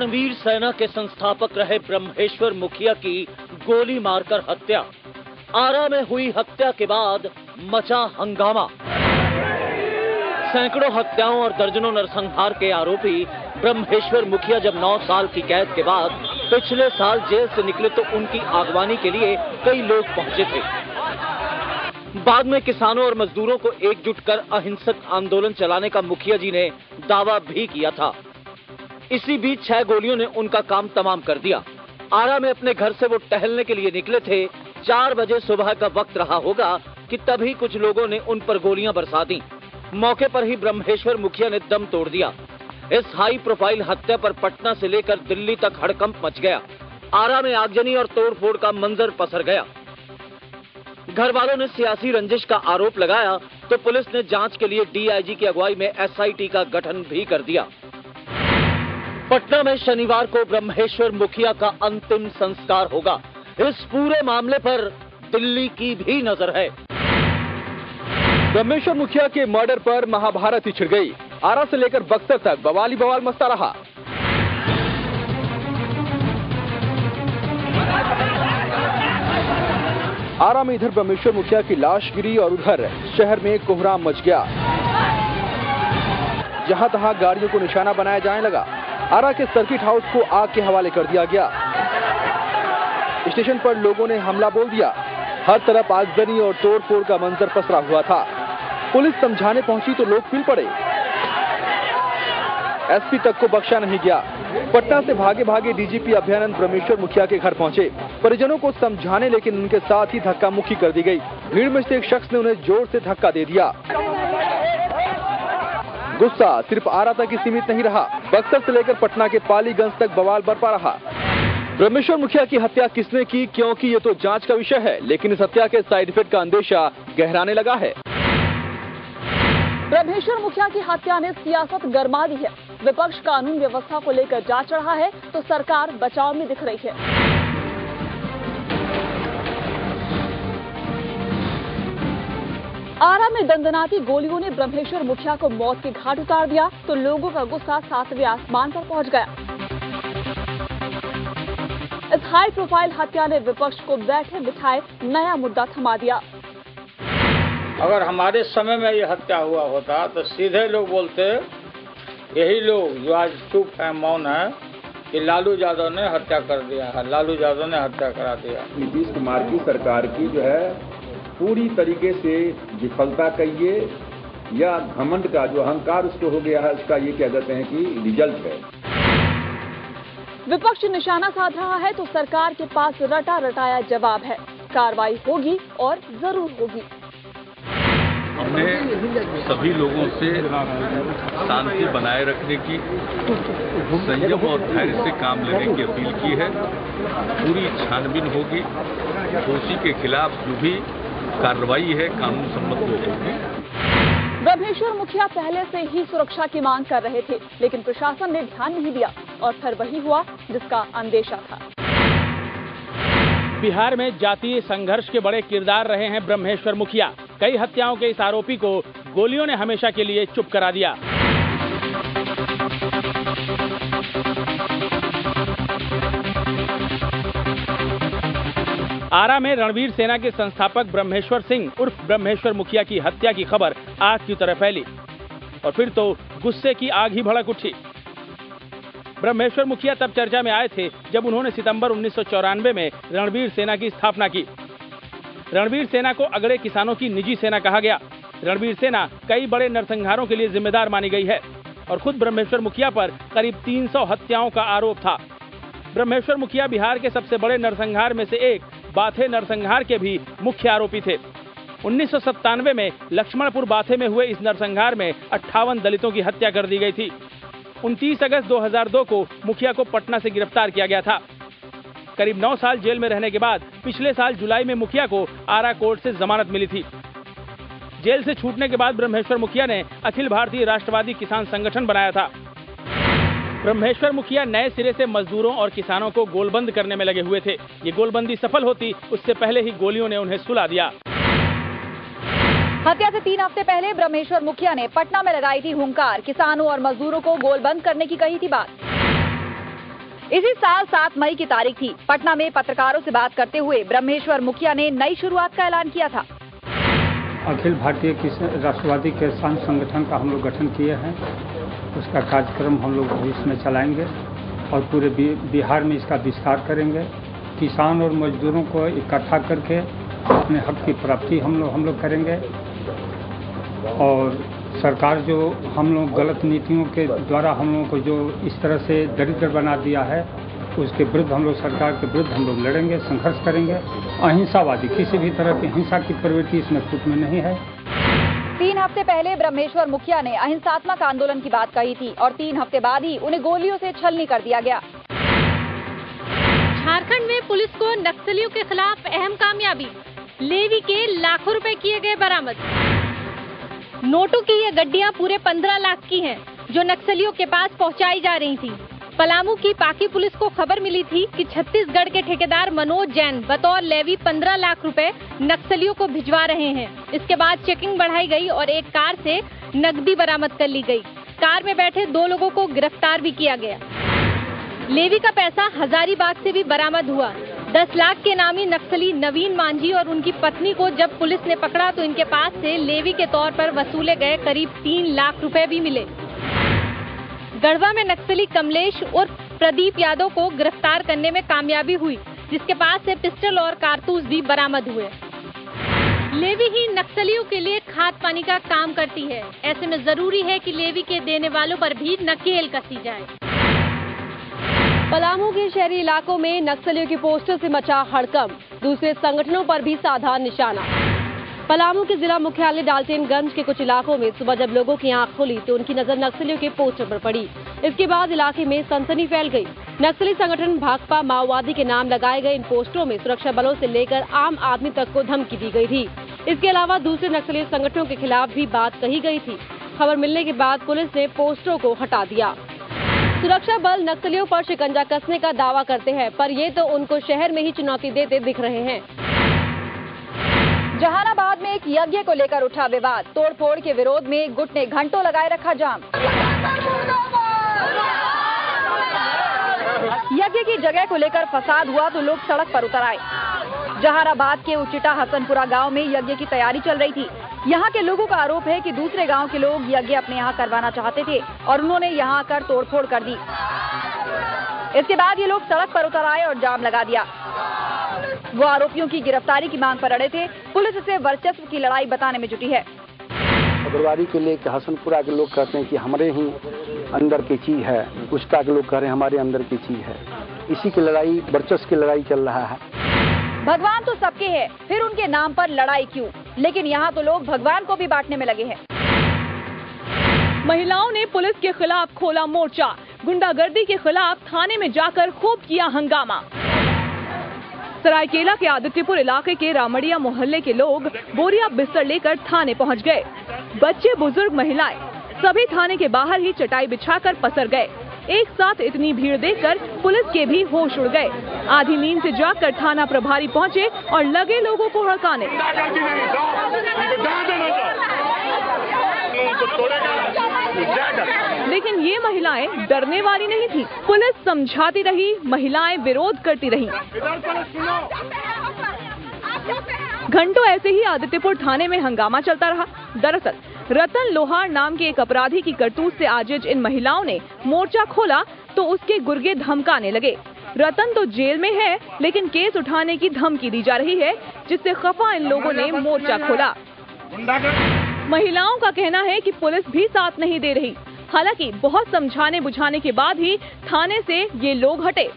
रणवीर सेना के संस्थापक रहे ब्रह्मेश्वर मुखिया की गोली मारकर हत्या। आरा में हुई हत्या के बाद मचा हंगामा। सैकड़ों हत्याओं और दर्जनों नरसंहार के आरोपी ब्रह्मेश्वर मुखिया जब 9 साल की कैद के बाद पिछले साल जेल से निकले तो उनकी अगवानी के लिए कई लोग पहुंचे थे। बाद में किसानों और मजदूरों को एकजुट कर अहिंसक आंदोलन चलाने का मुखिया जी ने दावा भी किया था। इसी बीच 6 गोलियों ने उनका काम तमाम कर दिया। आरा में अपने घर से वो टहलने के लिए निकले थे। 4 बजे सुबह का वक्त रहा होगा कि तभी कुछ लोगों ने उन पर गोलियां बरसा दी। मौके पर ही ब्रह्मेश्वर मुखिया ने दम तोड़ दिया। इस हाई प्रोफाइल हत्या पर पटना से लेकर दिल्ली तक हड़कंप मच गया। आरा में आगजनी और तोड़फोड़ का मंजर पसर गया। घर वालों ने सियासी रंजिश का आरोप लगाया तो पुलिस ने जांच के लिए डीआईजी की अगुवाई में एसआईटी का गठन भी कर दिया। पटना में शनिवार को ब्रह्मेश्वर मुखिया का अंतिम संस्कार होगा। इस पूरे मामले पर दिल्ली की भी नजर है। ब्रह्मेश्वर मुखिया के मर्डर पर महाभारत ही छिड़ गई। आरा से लेकर बक्सर तक बवाल ही बवाल मचता रहा। आरा में इधर ब्रह्मेश्वर मुखिया की लाश गिरी और उधर शहर में कोहराम मच गया। जहां तहां गाड़ियों को निशाना बनाया जाने लगा। आरा के सर्किट हाउस को आग के हवाले कर दिया गया। स्टेशन पर लोगों ने हमला बोल दिया। हर तरफ आगजनी और तोड़फोड़ का मंजर पसरा हुआ था। पुलिस समझाने पहुंची तो लोग पिल पड़े। एसपी तक को बख्शा नहीं गया। पटना से भागे भागे डीजीपी अभयानंद ब्रह्मेश्वर मुखिया के घर पहुंचे। परिजनों को समझाने लेकिन उनके साथ ही धक्का मुक्की कर दी गई। भीड़ में से एक शख्स ने उन्हें जोर से धक्का दे दिया। गुस्सा सिर्फ आरा तक ही सीमित नहीं रहा। बक्सर से लेकर पटना के पालीगंज तक बवाल बरपा रहा। ब्रह्मेश्वर मुखिया की हत्या किसने की, क्योंकि ये तो जांच का विषय है, लेकिन इस हत्या के साइड इफेक्ट का अंदेशा गहराने लगा है। ब्रह्मेश्वर मुखिया की हत्या ने सियासत गरमा दी है। विपक्ष कानून व्यवस्था को लेकर जा चढ़ा है तो सरकार बचाव में दिख रही है। आरा में दंदनाती गोलियों ने ब्रह्मेश्वर मुखिया को मौत के घाट उतार दिया तो लोगों का गुस्सा 7वें आसमान पर पहुंच गया। इस हाई प्रोफाइल हत्या ने विपक्ष को बैठे बिठाए नया मुद्दा थमा दिया। अगर हमारे समय में ये हत्या हुआ होता तो सीधे लोग बोलते, यही लोग जो आज चुप है, मौन है, कि लालू यादव ने हत्या कर दिया है, लालू यादव ने हत्या करा दिया। नीतीश कुमार की सरकार की जो है पूरी तरीके से विफलता कहिए या घमंड का जो अहंकार उसको हो गया है, उसका ये क्या कहते हैं कि रिजल्ट है। विपक्ष निशाना साध रहा है तो सरकार के पास रटा रटाया जवाब है। कार्रवाई होगी और जरूर होगी। हमने सभी लोगों से शांति बनाए रखने की, संयम और धैर्य से काम लेने की अपील की है। पूरी छानबीन होगी। दोषी के खिलाफ जो भी कार्रवाई है कानून सम्मत होगी। ब्रह्मेश्वर मुखिया पहले से ही सुरक्षा की मांग कर रहे थे, लेकिन प्रशासन ने ध्यान नहीं दिया और फिर वही हुआ जिसका अंदेशा था। बिहार में जातीय संघर्ष के बड़े किरदार रहे हैं ब्रह्मेश्वर मुखिया। कई हत्याओं के इस आरोपी को गोलियों ने हमेशा के लिए चुप करा दिया। आरा में रणवीर सेना के संस्थापक ब्रह्मेश्वर सिंह उर्फ ब्रह्मेश्वर मुखिया की हत्या की खबर आग की तरह फैली और फिर तो गुस्से की आग ही भड़क उठी। ब्रह्मेश्वर मुखिया तब चर्चा में आए थे जब उन्होंने सितंबर 1994 में रणवीर सेना की स्थापना की। रणवीर सेना को अगड़े किसानों की निजी सेना कहा गया। रणवीर सेना कई बड़े नरसंहारों के लिए जिम्मेदार मानी गई है और खुद ब्रह्मेश्वर मुखिया पर करीब 300 हत्याओं का आरोप था। ब्रह्मेश्वर मुखिया बिहार के सबसे बड़े नरसंहार में से एक बाथे नरसंहार के भी मुख्य आरोपी थे। 1997 में लक्ष्मणपुर बाथे में हुए इस नरसंहार में 58 दलितों की हत्या कर दी गई थी। 29 अगस्त 2002 को मुखिया को पटना से गिरफ्तार किया गया था। करीब 9 साल जेल में रहने के बाद पिछले साल जुलाई में मुखिया को आरा कोर्ट से जमानत मिली थी। जेल से छूटने के बाद ब्रह्मेश्वर मुखिया ने अखिल भारतीय राष्ट्रवादी किसान संगठन बनाया था। ब्रह्मेश्वर मुखिया नए सिरे से मजदूरों और किसानों को गोलबंद करने में लगे हुए थे। ये गोलबंदी सफल होती उससे पहले ही गोलियों ने उन्हें सुला दिया। हत्या से 3 हफ्ते पहले ब्रह्मेश्वर मुखिया ने पटना में लगाई थी हुंकार। किसानों और मजदूरों को गोलबंद करने की कही थी बात। इसी साल 7 मई की तारीख थी। पटना में पत्रकारों से बात करते हुए ब्रह्मेश्वर मुखिया ने नई शुरुआत का ऐलान किया था। अखिल भारतीय राष्ट्रवादी किसान संगठन का हम लोग गठन किए हैं। उसका कार्यक्रम हम लोग भविष्य में चलाएंगे और पूरे बिहार में इसका विस्तार करेंगे। किसान और मजदूरों को इकट्ठा करके अपने हक की प्राप्ति हम लोग करेंगे और सरकार जो हम लोग गलत नीतियों के द्वारा हम लोगों को जो इस तरह से दरिद्र बना दिया है उसके विरुद्ध हम लोग सरकार के विरुद्ध हम लोग लड़ेंगे, संघर्ष करेंगे। अहिंसावादी किसी भी तरह की हिंसा की प्रवृत्ति इसमें फूट में नहीं है। 3 हफ्ते पहले ब्रह्मेश्वर मुखिया ने अहिंसात्मक आंदोलन की बात कही थी और 3 हफ्ते बाद ही उन्हें गोलियों से छलनी कर दिया गया। झारखंड में पुलिस को नक्सलियों के खिलाफ अहम कामयाबी, लेवी के लाखों रुपए किए गए बरामद। नोटों की ये गड्डियां पूरे 15 लाख की हैं, जो नक्सलियों के पास पहुंचाई जा रही थी। पलामू की पाकी पुलिस को खबर मिली थी कि छत्तीसगढ़ के ठेकेदार मनोज जैन बतौर लेवी 15 लाख रुपए नक्सलियों को भिजवा रहे हैं। इसके बाद चेकिंग बढ़ाई गई और एक कार से नकदी बरामद कर ली गई। कार में बैठे 2 लोगों को गिरफ्तार भी किया गया। लेवी का पैसा हजारीबाग से भी बरामद हुआ। 10 लाख के नामी नक्सली नवीन मांझी और उनकी पत्नी को जब पुलिस ने पकड़ा तो इनके पास से लेवी के तौर पर वसूले गए करीब 3 लाख रुपए भी मिले। गढ़वा में नक्सली कमलेश और प्रदीप यादव को गिरफ्तार करने में कामयाबी हुई, जिसके पास से पिस्टल और कारतूस भी बरामद हुए। लेवी ही नक्सलियों के लिए खाद पानी का काम करती है। ऐसे में जरूरी है कि लेवी के देने वालों पर भी नकेल कसी जाए। पलामू के शहरी इलाकों में नक्सलियों की पोस्टर से मचा हड़कंप, दूसरे संगठनों पर भी साधा निशाना। पलामू के जिला मुख्यालय डाल्टनगंज के कुछ इलाकों में सुबह जब लोगों की आंख खुली तो उनकी नजर नक्सलियों के पोस्टर पर पड़ी। इसके बाद इलाके में सनसनी फैल गई। नक्सली संगठन भाकपा माओवादी के नाम लगाए गए इन पोस्टरों में सुरक्षा बलों से लेकर आम आदमी तक को धमकी दी गई थी। इसके अलावा दूसरे नक्सली संगठनों के खिलाफ भी बात कही गई थी। खबर मिलने के बाद पुलिस ने पोस्टरों को हटा दिया। सुरक्षा बल नक्सलियों पर शिकंजा कसने का दावा करते हैं, पर ये तो उनको शहर में ही चुनौती देते दिख रहे हैं। जहानाबाद में एक यज्ञ को लेकर उठा विवाद। तोड़फोड़ के विरोध में गुट ने घंटों लगाए रखा जाम। यज्ञ की जगह को लेकर फसाद हुआ तो लोग सड़क पर उतर आए। जहानाबाद के उचिटा हसनपुरा गांव में यज्ञ की तैयारी चल रही थी। यहां के लोगों का आरोप है कि दूसरे गांव के लोग यज्ञ अपने यहां करवाना चाहते थे और उन्होंने यहां आकर तोड़फोड़ कर दी। इसके बाद ये लोग सड़क पर उतर आए और जाम लगा दिया। वो आरोपियों की गिरफ्तारी की मांग पर अड़े थे। पुलिस इसे वर्चस्व की लड़ाई बताने में जुटी है। अग्रवादी के लिए हसनपुरा के लोग कहते हैं कि हमारे ही अंदर की चीज है, उचटा के लोग कह रहे हैं हमारे अंदर की चीज है। इसी की लड़ाई, वर्चस्व की लड़ाई चल रहा है। भगवान तो सबके हैं, फिर उनके नाम पर लड़ाई क्यों? लेकिन यहाँ तो लोग भगवान को भी बांटने में लगे हैं। महिलाओं ने पुलिस के खिलाफ खोला मोर्चा। गुंडागर्दी के खिलाफ थाने में जाकर खूब किया हंगामा। सरायकेला के आदित्यपुर इलाके के रामड़िया मोहल्ले के लोग बोरिया बिस्तर लेकर थाने पहुंच गए। बच्चे, बुजुर्ग, महिलाएं सभी थाने के बाहर ही चटाई बिछाकर पसर गए। एक साथ इतनी भीड़ देखकर पुलिस के भी होश उड़ गए। आधी नींद से जागकर थाना प्रभारी पहुंचे और लगे लोगों को हड़काने। लेकिन ये महिलाएं डरने वाली नहीं थी। पुलिस समझाती रही, महिलाएं विरोध करती रहीं। घंटों ऐसे ही आदित्यपुर थाने में हंगामा चलता रहा। दरअसल रतन लोहार नाम के एक अपराधी की करतूत से आजिज इन महिलाओं ने मोर्चा खोला तो उसके गुर्गे धमकाने लगे। रतन तो जेल में है, लेकिन केस उठाने की धमकी दी जा रही है, जिससे खफा इन लोगों ने मोर्चा खोला। महिलाओं का कहना है कि पुलिस भी साथ नहीं दे रही। हालांकि बहुत समझाने बुझाने के बाद ही थाने से ये लोग हटे।